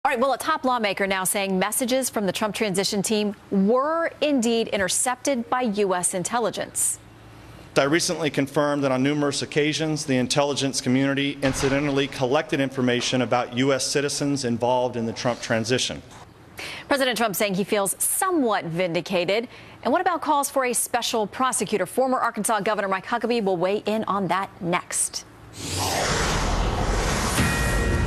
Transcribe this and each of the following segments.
All right, well, a top lawmaker now saying messages from the Trump transition team were indeed intercepted by U.S. intelligence. I recently confirmed that on numerous occasions, the intelligence community incidentally collected information about U.S. citizens involved in the Trump transition. President Trump saying he feels somewhat vindicated. And what about calls for a special prosecutor? Former Arkansas Governor Mike Huckabee will weigh in on that next.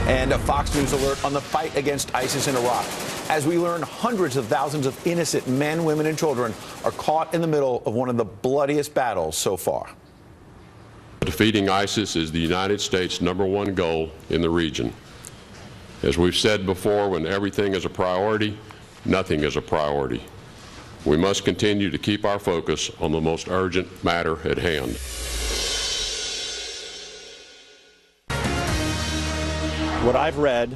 And a Fox News alert on the fight against ISIS in Iraq. As we learn, hundreds of thousands of innocent men, women, and children are caught in the middle of one of the bloodiest battles so far. Defeating ISIS is the United States' #1 goal in the region. As we've said before, when everything is a priority, nothing is a priority. We must continue to keep our focus on the most urgent matter at hand. What I've read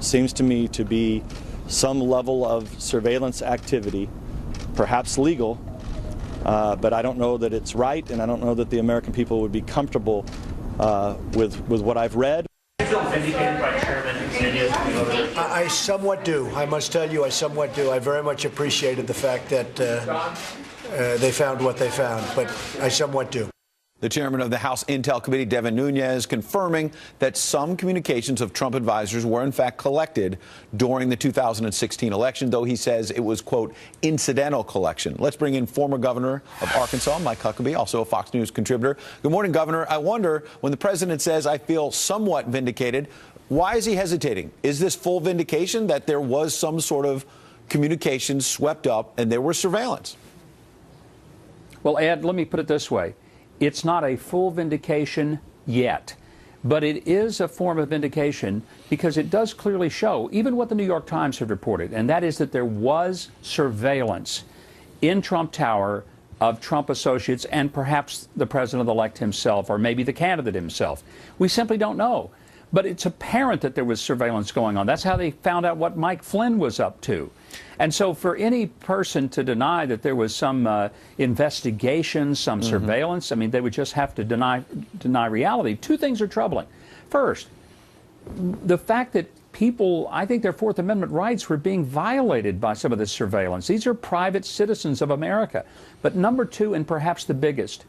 seems to me to be some level of surveillance activity, perhaps legal, but I don't know that it's right, and I don't know that the American people would be comfortable with what I've read. Do you feel vindicated by Chairman Nunes? I somewhat do. I must tell you, I somewhat do. I very much appreciated the fact that they found what they found, but I somewhat do. The chairman of the House Intel Committee, Devin Nunes, confirming that some communications of Trump advisors were in fact collected during the 2016 election, though he says it was, quote, incidental collection. Let's bring in former governor of Arkansas, Mike Huckabee, also a Fox News contributor. Good morning, Governor. I wonder, when the president says, I feel somewhat vindicated, why is he hesitating? Is this full vindication that there was some sort of communication swept up and there was surveillance? Well, Ed, let me put it this way. It's not a full vindication yet, but it is a form of vindication because it does clearly show even what the New York Times have reported, and that is that there was surveillance in Trump Tower of Trump associates and perhaps the president-elect himself or maybe the candidate himself. We simply don't know. But it's apparent that there was surveillance going on. That's how they found out what Mike Flynn was up to. And so for any person to deny that there was some investigation, some surveillance, I mean, they would just have to deny reality. Two things are troubling. First, the fact that people, I think their Fourth Amendment rights were being violated by some of this surveillance. These are private citizens of America. But number two, and perhaps the biggest,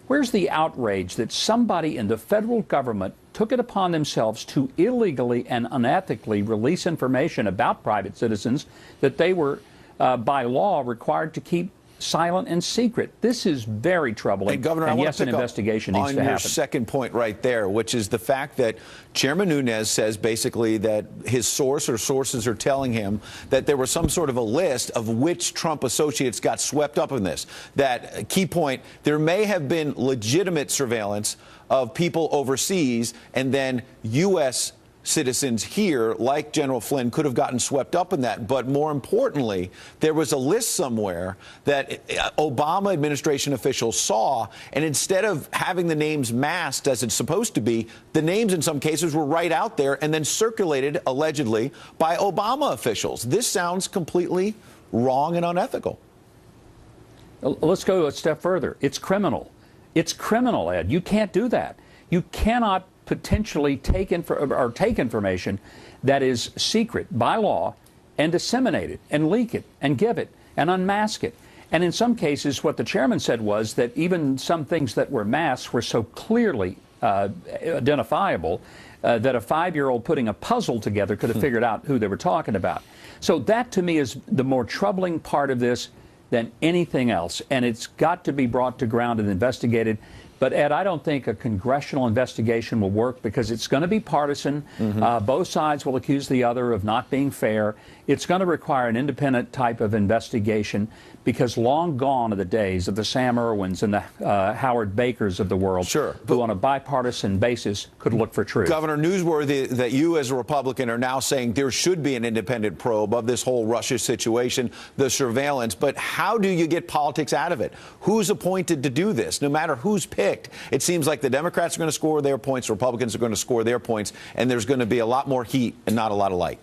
where's the outrage that somebody in the federal government took it upon themselves to illegally and unethically release information about private citizens that they were, by law, required to keep silent and secret? This is very troubling. And, Governor, and I yes, an investigation needs to happen. On your second point right there, which is the fact that Chairman Nunes says basically that his source or sources are telling him that there was some sort of a list of which Trump associates got swept up in this. That key point, there may have been legitimate surveillance of people overseas, and then U.S. citizens here, like General Flynn, could have gotten swept up in that. But more importantly, there was a list somewhere that Obama administration officials saw, and instead of having the names masked as it's supposed to be, the names in some cases were right out there and then circulated, allegedly, by Obama officials. This sounds completely wrong and unethical. Let's go a step further. It's criminal. It's criminal, Ed. You can't do that. You cannot potentially take information that is secret by law and disseminate it and leak it and give it and unmask it. And in some cases, what the chairman said was that even some things that were masked were so clearly identifiable that a 5-year-old putting a puzzle together could have figured out who they were talking about. So that, to me, is the more troubling part of this than anything else. And it's got to be brought to ground and investigated. But, Ed, I don't think a congressional investigation will work because it's going to be partisan. Both sides will accuse the other of not being fair. It's going to require an independent type of investigation because long gone are the days of the Sam Irwins and the Howard Bakers of the world who on a bipartisan basis could look for truth. Governor, newsworthy that you as a Republican are now saying there should be an independent probe of this whole Russia situation, the surveillance. But how do you get politics out of it? Who's appointed to do this? No matter who's picked, it seems like the Democrats are going to score their points, Republicans are going to score their points, and there's going to be a lot more heat and not a lot of light.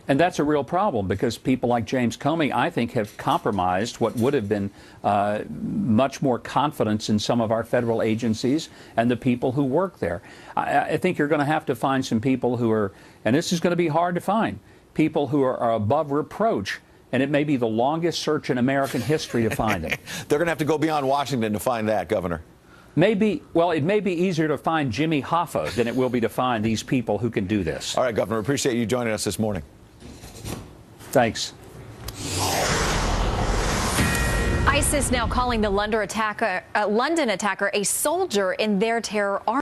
And that's a real problem because people like James Comey, I think, have compromised what would have been much more confidence in some of our federal agencies and the people who work there. I think you're going to have to find some people who are, and this is going to be hard to find, people who are above reproach. And it may be the longest search in American history to find them. They're going to have to go beyond Washington to find that, Governor. Well, it may be easier to find Jimmy Hoffa than it will be to find these people who can do this. All right, Governor, appreciate you joining us this morning. Thanks. ISIS now calling the London attacker a soldier in their terror army.